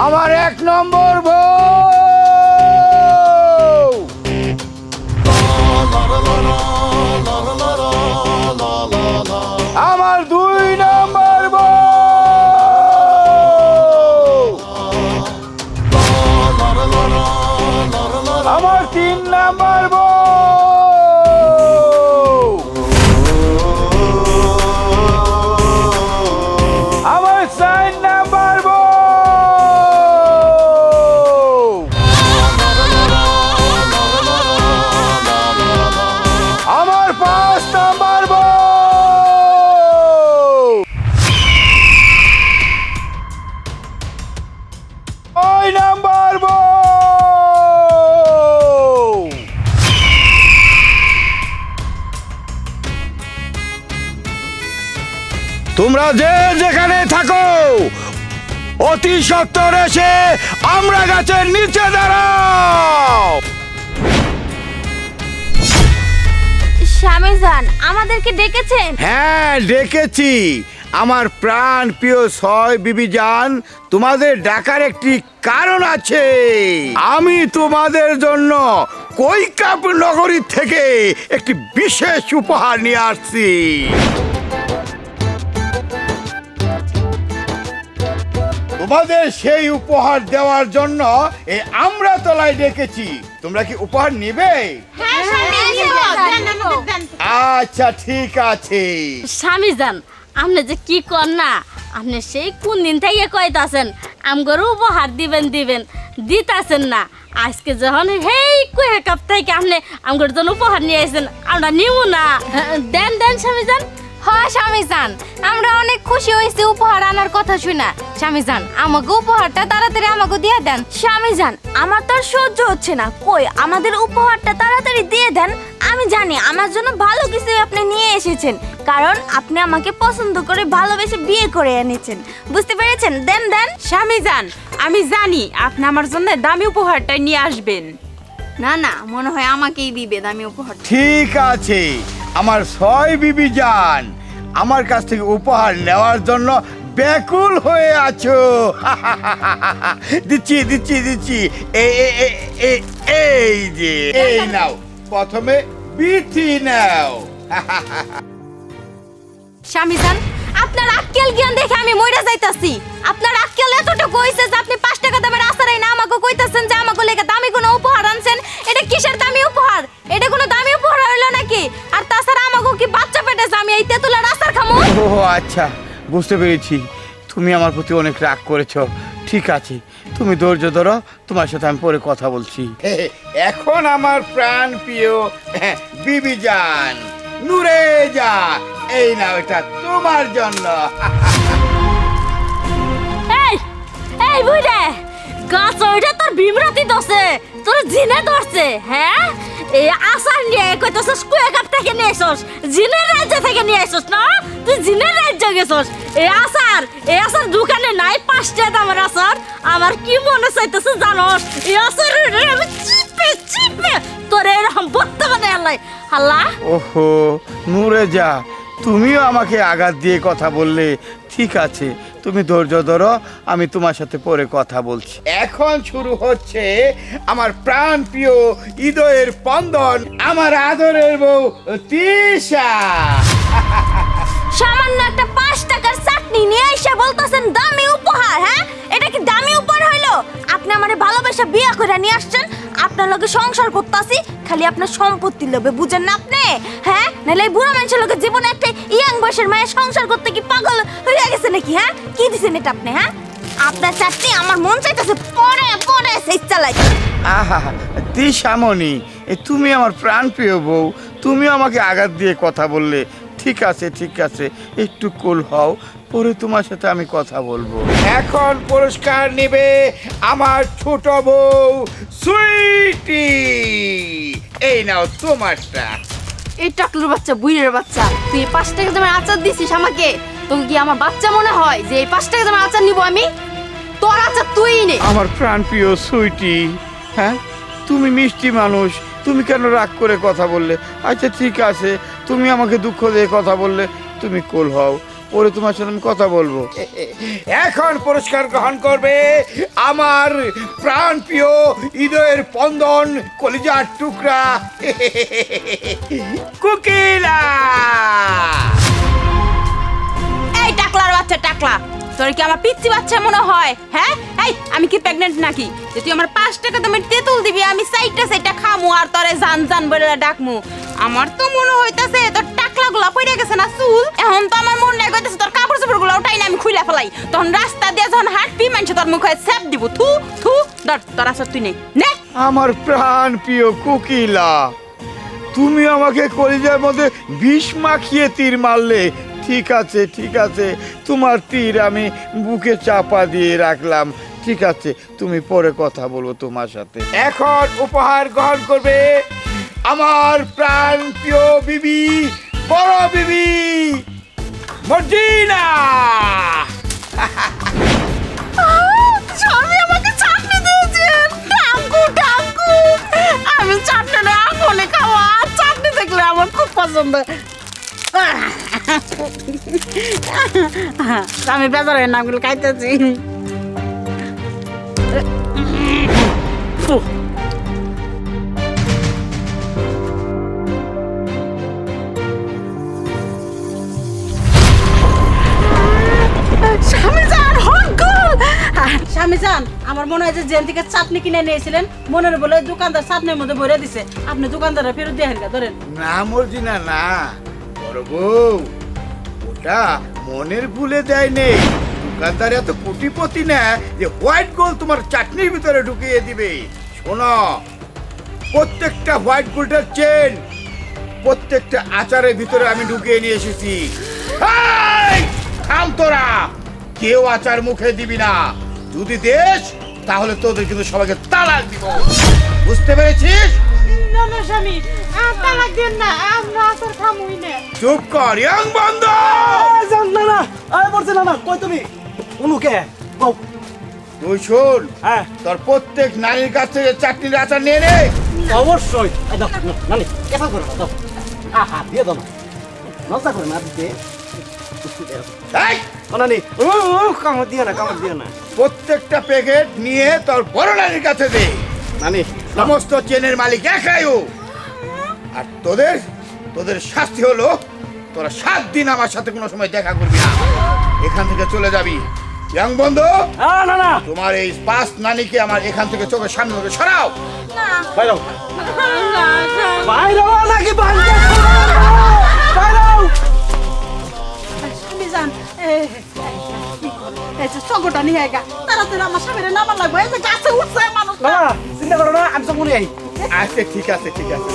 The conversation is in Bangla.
আমার 1 নম্বর বউ, আমার 2 নম্বর বউ, আমার 3 নম্বর বউ, আমার 4 নম্বর বউ, আমার 5 নম্বর বউ, 6 নম্বর বউ। তোমরা যে যেখানে থাকো অতি সত্বর এসে আমরা গাছের নিচে দাঁড়াও। স্বামীজান আমাদেরকে ডেকেছেন? হ্যাঁ ডেকেছি। আমার প্রাণ প্রিয় 6 বিবি জান, তোমাদের ডাকার একটি কারণ আছে। আমি তোমাদের জন্য কৈকাপ নগরী থেকে একটি বিশেষ উপহার নিয়ে আসছি। তোমাদের সেই উপহার দেওয়ার জন্য এই আমরা তলায় ডেকেছি। তোমরা কি উপহার নেবে? আচ্ছা ঠিক আছে। স্বামীজান আপনি যে কি কর না, আপনি সেই কোন দিন থেকে কইতাছেন আমগর উপহার দিবেন দিতাছেন না। আজকে যখন হেই কুয়ে কাপ থেকে আপনি আমগর জন্য উপহার নিয়ে আসেন, আমরা নিব না। দেন স্বামীজান। হ্যাঁ স্বামীজান, আমরা অনেক খুশি হয়েছি উপহার আনার কথা শুনা। স্বামীজান আমাকে উপহারটা তাড়াতাড়ি আমাকে দিয়ে দেন। স্বামীজান আমার তো আর সহ্য হচ্ছে না, কই আমাদের উপহারটা তাড়াতাড়ি দিয়ে দেন। আমি জানি আমার জন্য ভালো কিছু আপনি নিয়ে এসেছেন, কারণ আপনি আমাকে পছন্দ করে ভালোবেসে বিয়ে করে এনেছেন, বুঝতে পেরেছেন? দেন। স্বামীজান আমি জানি আপনি আমার জন্য দামি উপহারটা নিয়ে আসবেন। না মনে হয় আমাকেই দিবে দামি উপহার। ঠিক আছে, আমার 6 বিবি জান আমার কাছ থেকে উপহার নেওয়ার জন্য ব্যাকুল হয়ে আছো। দিচ্ছি এই যে এই নাও, প্রথমে বিথি নাও। স্বামীজান আপনার আক্কেল জ্ঞান দেখে আমি মইরা যাইতাছি। আপনার আক্কেল এতটুকু হইছে যে আপনি 5 টাকা দামের আচার না আমাকে কইতাছেন যে আমাকে লেগে দামি কোনো উপহার আনছেন। এটা কিসের দামি উপহার? এটা কোনো দামি উপহার হইলো নাকি? আর তাছাড়া আমাকে কি বাচ্চা পেটেছে আমি এই তেঁতুলের আচার খামু? ও আচ্ছা, বুঝতে পেরেছি তুমি আমার প্রতি অনেক রাগ করেছো। ঠিক আছে, তুমি ধৈর্য ধরো, তোমার সাথে আমি পরে কথা বলছি। এখন আমার প্রাণ প্রিয় বিবি জান নূরে যা, এই নাও, এটা তোমার জন্য। এই বুইড়ে গাছ ওইটা তোর বিমরাতি দছে, তোর জিনে ধরছে। হ্যাঁ এই আসার নিয়ে কইতাছস কুয়া কাপ থেকে নিয়ে আসছস, জিনের রাজ্য থেকে নিয়ে আসছস না? তুই জিনের রাজ্য গেছস। এই আচার দোকানে নাই 5 টাকা দামের আচার। আমার কি মনে চাইতেছে জানোস? এই আচার আমি চিপে তোর এরকম বর্তমানে আল্লাহ। ওহো নূরে যা, তুমিও আমাকে আঘাত দিয়ে কথা বললে। ঠিক আছে, তুমি ধৈর্য ধরো, আমি তোমার সাথে পরে কথা বলছি। এখন শুরু হচ্ছে আমার প্রাণ প্রিয় হৃদয়ের স্পন্দন, আমার আদরের বউ তিশা। সামান্য একটা 5 টাকার চাটনি নিয়ে এসে বলতেছেন দামি উপহার। হ্যাঁ এটা কি দামি উপহার হইলো? আপনি আমারে ভালোবাসা বিয়ে করে নিয়ে আসছেন, আপনার লগে সংসার করতেছি, খালি আপনার সম্পত্তি লোভে, বুঝেন না আপনি? হ্যাঁ নাহলে এই বুড়া মানুষের লগে জীবনে একটা ইয়াং বয়সের মায়ের সংসার করতে কি পাগল হয়ে গেছে নাকি? হ্যাঁ কি দিছেন এটা আপনি? হ্যাঁ আপনার চাটনি আমার মন চাইতেছে পরে সেই চালাই। আহা তিশামণি, তুমি আমার প্রাণ প্রিয় বউ, তুমি আমাকে আঘাত দিয়ে কথা বললে। ঠিক আছে, একটু কুল হও, পরে তোমার সাথে আমি কথা বলবো। এখন পুরস্কার নেবে আমার ছোট বউ সুইটি। এই নাও তোমারটা। এই টাকলুর বাচ্চা, বুইড়ের বাচ্চা, তুই 5 টাকা দামের আচার দিছিস আমাকে? তোকে কি আমার বাচ্চা মনে হয় যে এই 5 টাকা দামের আচার নিব আমি? তোর আচার তুই নে। আমার প্রাণ প্রিয় সুইটি, হ্যাঁ তুমি মিষ্টি মানুষ, তুমি কেন রাগ করে কথা বললে? আচ্ছা ঠিক আছে, তুমি আমাকে দুঃখ দিয়ে কথা বললে, তুমি কোল হও, পরে তোমার সাথে আমি কথা বলবো। এখন পুরস্কার গ্রহণ করবে আমার প্রাণ প্রিয় হৃদয়ের স্পন্দন কলিজার টুকরা কোকিলা। এই টাকলার বাচ্চা টাকলা, তোর কি আমার পিচ্চি বাচ্চা মনে হয়? হ্যাঁ, এই আমি কি প্রেগনেন্ট নাকি যে তুই আমার 5 টাকা দামের তেঁতুল দিবি, আমি সাইটা খামু আর তোরে জান জান বলে ডাকমু? আমার তো মনে হইতাছে তোর টাকলাগুলা পড়ে গেছে না চুল, এখন তো আমার মন লাগে কইতাছে তোর কাপড় চোপড়গুলো ওটাই না আমি খুইলা ফেলাই, তখন রাস্তা দিয়ে যখন হাঁটবি মানুষ তোর মুখে স্যাপ দিব, থু থু। ধর তোর আসর তুই নেই নে। আমার প্রাণ প্রিয় কোকিলা, তুমি আমাকে কলিজার মধ্যে বিষ মাখিয়ে তীর মারলে। ঠিক আছে ঠিক আছে, তোমার তীর আমি বুকে চাপা দিয়ে রাখলাম। ঠিক আছে, তুমি পরে কথা বলবো তোমার সাথে। এখন উপহার গ্রহণ করবে আমার প্রাণ প্রিয় বিবি, বড় বিবি মর্জিনা। স্বামী আমাকে চাটনি দিয়েছেন, টাঙ্কু টাঙ্কু। আমি চাটনি আঙুলে খাওয়া, চাটনি দেখলে আমার খুব পছন্দ। আমি বেজারের নামগুলো খাইতেছি। স্বামীজান, আমার মনে হয় যে জেল থেকে চাটনি কিনে নিয়েছিলেন, মনের বলে দোকানদার চাটনির মধ্যে ভরে দিছে, আপনি দোকানদারে ফেরত দিয়ে হেলকা ধরেন। না মর্জিনা না, বড় বউ, ওটা মনের ভুলে দেয় নেই। দোকানদার এত কোটিপতি না যে হোয়াইট গোল্ড তোমার চাটনির ভিতরে ঢুকিয়ে দিবে। শোনো, প্রত্যেকটা হোয়াইট গোল্ডের চেন প্রত্যেকটা আচারের ভিতরে আমি ঢুকিয়ে নিয়ে এসেছি। এই, থাম তোরা, কেউ আচার মুখে দিবি না। যদি দেশ তাহলে তোদের কিন্তু সবাইকে তালাক দিব, বুঝতে পেরেছিস? না না স্বামী, তালাক দেন না, আমরা আসার খামুই না। চুপ কর, ইয়ং বন্ধ। না না, আরে বলছে না না, কই তুমি অনুকে কও। তুই শোন, হ্যাঁ তোর প্রত্যেক নারীর কাছ থেকে চাটনির আচার নিয়ে নে। অবশ্যই। এই দাও, নানি কেসা করে দাও, হ্যাঁ দিয়ে দাও না, নজা করে না দিতে। এই, ও নানি, কামড় দিও না, কামড় দিও না প্রত্যেকটা প্যাকেট নিয়ে তোর বড় নারীর কাছে দে। নানি। সমস্ত চেনের মালিক একাই ও। আর তোদের তোদের শাস্তি হলো, তোরা 7 দিন আমার সাথে কোনো সময় দেখা করবি না, এখান থেকে চলে যাবি। ইয়াং বন্ধু, না না, তোমার এই 5 নারীকে আমার এখান থেকে চোখের সামনে থেকে সরাও। বাইরে বাইরে নাকি বাইরে বাইরে। স্বামীজান, এই যে চগটা নিয়ে গা, তাড়াতাড়ি আমার স্বামীর নামা লাগবে, এই যে গাছে উঠছে মানুষ। না চিন্তা করো না, আমি সব মনে আই। আচ্ছা ঠিক আছে ঠিক আছে।